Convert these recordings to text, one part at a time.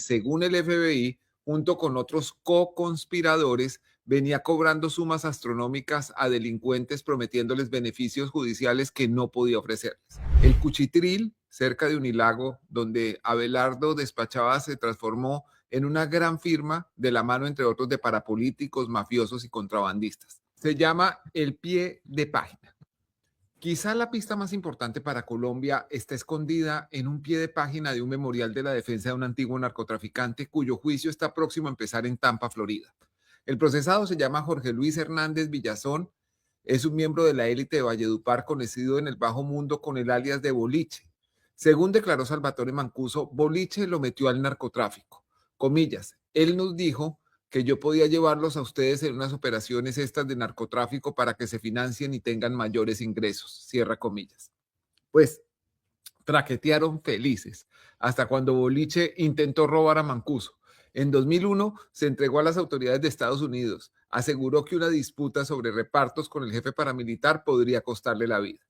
según el FBI, junto con otros co-conspiradores, venía cobrando sumas astronómicas a delincuentes prometiéndoles beneficios judiciales que no podía ofrecerles. El Cuchitril, cerca de Unilago, donde Abelardo despachaba, se transformó en una gran firma de la mano, entre otros, de parapolíticos, mafiosos y contrabandistas. Se llama El Pie de Página. Quizá la pista más importante para Colombia está escondida en un pie de página de un memorial de la defensa de un antiguo narcotraficante cuyo juicio está próximo a empezar en Tampa, Florida. El procesado se llama Jorge Luis Hernández Villazón, es un miembro de la élite de Valledupar conocido en el bajo mundo con el alias de Boliche. Según declaró Salvatore Mancuso, Boliche lo metió al narcotráfico. Comillas, él nos dijo que yo podía llevarlos a ustedes en unas operaciones estas de narcotráfico para que se financien y tengan mayores ingresos, cierra comillas. Pues traquetearon felices, hasta cuando Boliche intentó robar a Mancuso. En 2001 se entregó a las autoridades de Estados Unidos. Aseguró que una disputa sobre repartos con el jefe paramilitar podría costarle la vida.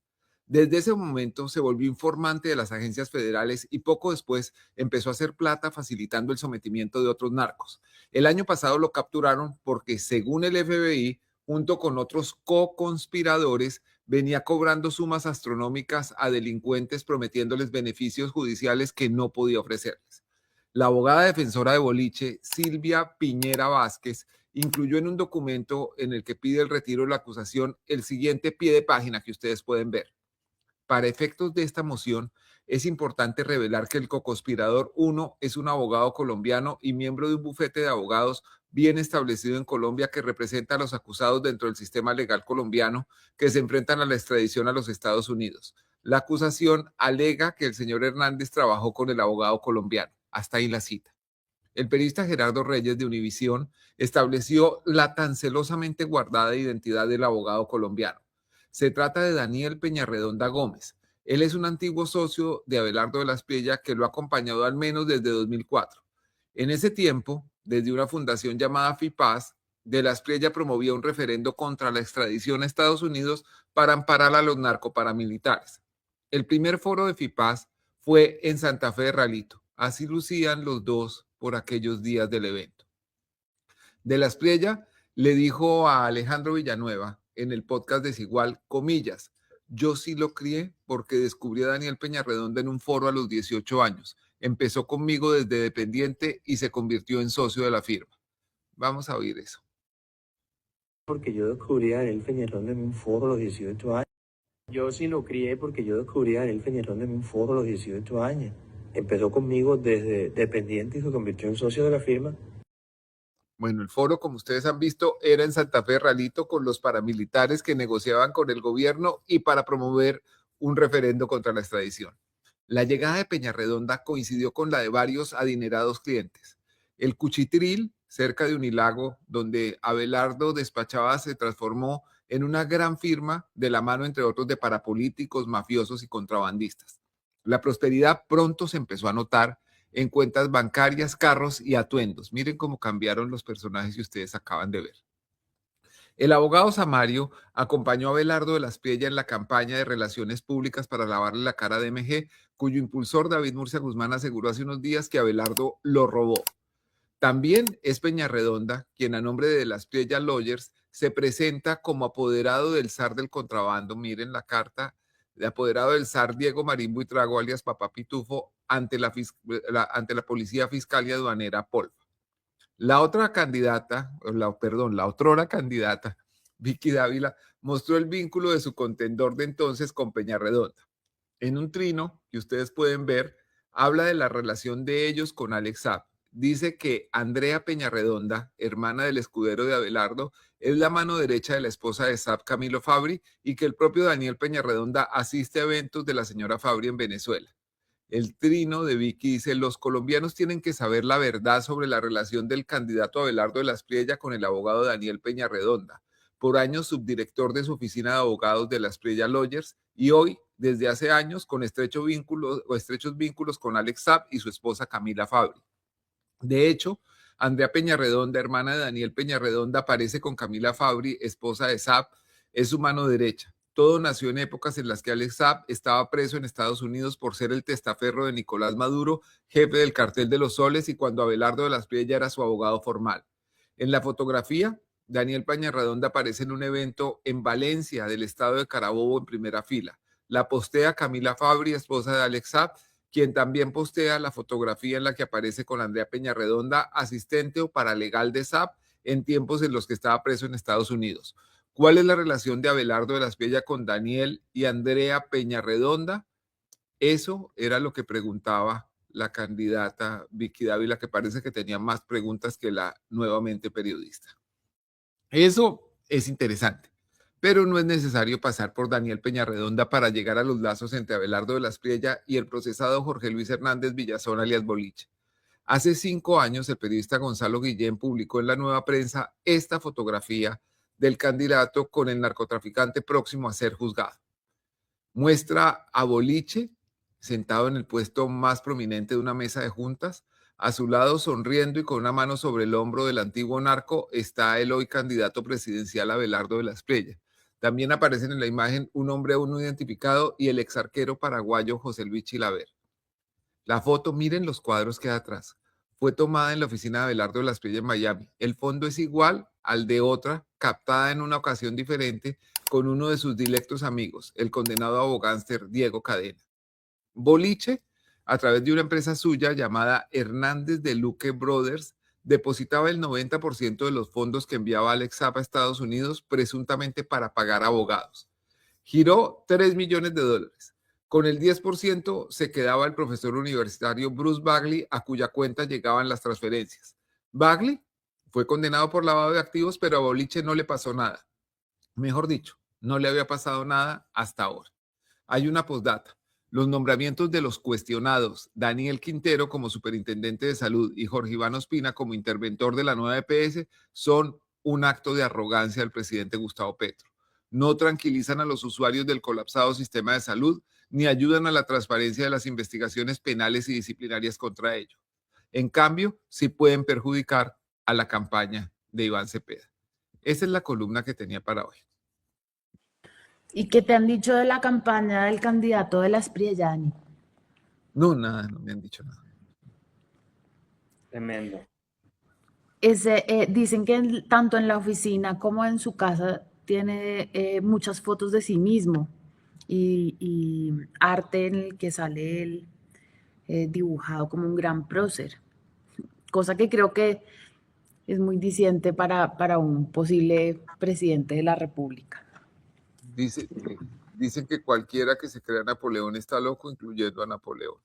Desde ese momento se volvió informante de las agencias federales y poco después empezó a hacer plata facilitando el sometimiento de otros narcos. El año pasado lo capturaron porque, según el FBI, junto con otros co-conspiradores, venía cobrando sumas astronómicas a delincuentes prometiéndoles beneficios judiciales que no podía ofrecerles. La abogada defensora de Boliche, Silvia Piñera Vázquez, incluyó en un documento en el que pide el retiro de la acusación el siguiente pie de página que ustedes pueden ver. Para efectos de esta moción, es importante revelar que el coconspirador 1 es un abogado colombiano y miembro de un bufete de abogados bien establecido en Colombia que representa a los acusados dentro del sistema legal colombiano que se enfrentan a la extradición a los Estados Unidos. La acusación alega que el señor Hernández trabajó con el abogado colombiano. Hasta ahí la cita. El periodista Gerardo Reyes de Univisión estableció la tan celosamente guardada identidad del abogado colombiano. Se trata de Daniel Peñarredonda Gómez. Él es un antiguo socio de Abelardo de la Espriella que lo ha acompañado al menos desde 2004. En ese tiempo, desde una fundación llamada FIPAS, de la Espriella promovía un referendo contra la extradición a Estados Unidos para amparar a los narcoparamilitares. El primer foro de FIPAS fue en Santa Fe de Ralito. Así lucían los dos por aquellos días del evento. De la Espriella le dijo a Alejandro Villanueva en el podcast Desigual, comillas, yo sí lo crié porque descubrí a Daniel Peñarredonda en un foro a los 18 años. Empezó conmigo desde dependiente y se convirtió en socio de la firma. Vamos a oír eso. Porque yo descubrí a Daniel Peñarredonda en un foro a los 18 años. Yo sí lo crié porque yo descubrí a Daniel Peñarredonda en un foro a los 18 años. Empezó conmigo desde dependiente y se convirtió en socio de la firma. Bueno, el foro, como ustedes han visto, era en Santa Fe de Ralito con los paramilitares que negociaban con el gobierno y para promover un referendo contra la extradición. La llegada de Peñarredonda coincidió con la de varios adinerados clientes. El Cuchitril, cerca de Unilago, donde Abelardo despachaba, se transformó en una gran firma de la mano, entre otros, de parapolíticos, mafiosos y contrabandistas. La prosperidad pronto se empezó a notar en cuentas bancarias, carros y atuendos. Miren cómo cambiaron los personajes que ustedes acaban de ver. El abogado Samario acompañó a Abelardo de la Espriella en la campaña de relaciones públicas para lavarle la cara a DMG, cuyo impulsor David Murcia Guzmán aseguró hace unos días que Abelardo lo robó. También es Peñarredonda quien, a nombre de la Espriella Lawyers, se presenta como apoderado del zar del contrabando. Miren la carta de apoderado del zar Diego Marín Buitrago, alias Papá Pitufo, ante la Policía Fiscal y Aduanera Polva. La otra candidata, la otrora candidata, Vicky Dávila, mostró el vínculo de su contendor de entonces con Peñarredonda. En un trino que ustedes pueden ver, habla de la relación de ellos con Alex Saab. Dice que Andrea Peñarredonda, hermana del escudero de Abelardo, es la mano derecha de la esposa de Saab, Camilo Fabri, y que el propio Daniel Peñarredonda asiste a eventos de la señora Fabri en Venezuela. El trino de Vicky dice, los colombianos tienen que saber la verdad sobre la relación del candidato Abelardo de la Espriella con el abogado Daniel Peñarredonda, por años subdirector de su oficina de abogados de la Espriella Lawyers, y hoy, desde hace años, con estrechos vínculos con Alex Saab y su esposa Camila Fabri. De hecho, Andrea Peñarredonda, hermana de Daniel Peñarredonda, aparece con Camila Fabri, esposa de Saab, es su mano derecha. Todo nació en épocas en las que Alex Saab estaba preso en Estados Unidos por ser el testaferro de Nicolás Maduro, jefe del Cartel de los Soles, y cuando Abelardo de la Espriella era su abogado formal. En la fotografía, Daniel Peñarredonda aparece en un evento en Valencia, del estado de Carabobo, en primera fila. La postea Camila Fabri, esposa de Alex Saab, quien también postea la fotografía en la que aparece con Andrea Peñarredonda, asistente o paralegal de Saab, en tiempos en los que estaba preso en Estados Unidos. ¿Cuál es la relación de Abelardo de la Espriella con Daniel y Andrea Peñarredonda? Eso era lo que preguntaba la candidata Vicky Dávila, que parece que tenía más preguntas que la nuevamente periodista. Eso es interesante, pero no es necesario pasar por Daniel Peñarredonda para llegar a los lazos entre Abelardo de la Espriella y el procesado Jorge Luis Hernández Villazón, alias Boliche. Hace 5 años, el periodista Gonzalo Guillén publicó en La Nueva Prensa esta fotografía del candidato con el narcotraficante próximo a ser juzgado. Muestra a Boliche sentado en el puesto más prominente de una mesa de juntas. A su lado, sonriendo y con una mano sobre el hombro del antiguo narco, está el hoy candidato presidencial Abelardo de la Espriella. También aparecen en la imagen un hombre aún no identificado y el exarquero paraguayo José Luis Chilaver. La foto, miren los cuadros que hay atrás, fue tomada en la oficina de Abelardo de la Espriella en Miami. El fondo es igual al de otra, captada en una ocasión diferente, con uno de sus dilectos amigos, el condenado abogánster Diego Cadena. Boliche, a través de una empresa suya llamada Hernández de Luque Brothers, depositaba el 90% de los fondos que enviaba Alex Saab a Estados Unidos, presuntamente para pagar abogados. Giró $3 millones. Con el 10% se quedaba el profesor universitario Bruce Bagley, a cuya cuenta llegaban las transferencias. Bagley fue condenado por lavado de activos, pero a Boliche no le pasó nada. Mejor dicho, no le había pasado nada hasta ahora. Hay una postdata. Los nombramientos de los cuestionados, Daniel Quintero como superintendente de salud y Jorge Iván Ospina como interventor de la nueva EPS, son un acto de arrogancia del presidente Gustavo Petro. No tranquilizan a los usuarios del colapsado sistema de salud, ni ayudan a la transparencia de las investigaciones penales y disciplinarias contra ellos. En cambio, sí pueden perjudicar a la campaña de Iván Cepeda. Esa es la columna que tenía para hoy. ¿Y qué te han dicho de la campaña del candidato de la Espriella, Dani? No, nada, no me han dicho nada. Tremendo. Dicen que tanto en la oficina como en su casa tiene muchas fotos de sí mismo y arte en el que sale él dibujado como un gran prócer, cosa que creo que es muy diciente para un posible presidente de la República. Dicen que cualquiera que se crea Napoleón está loco, incluyendo a Napoleón.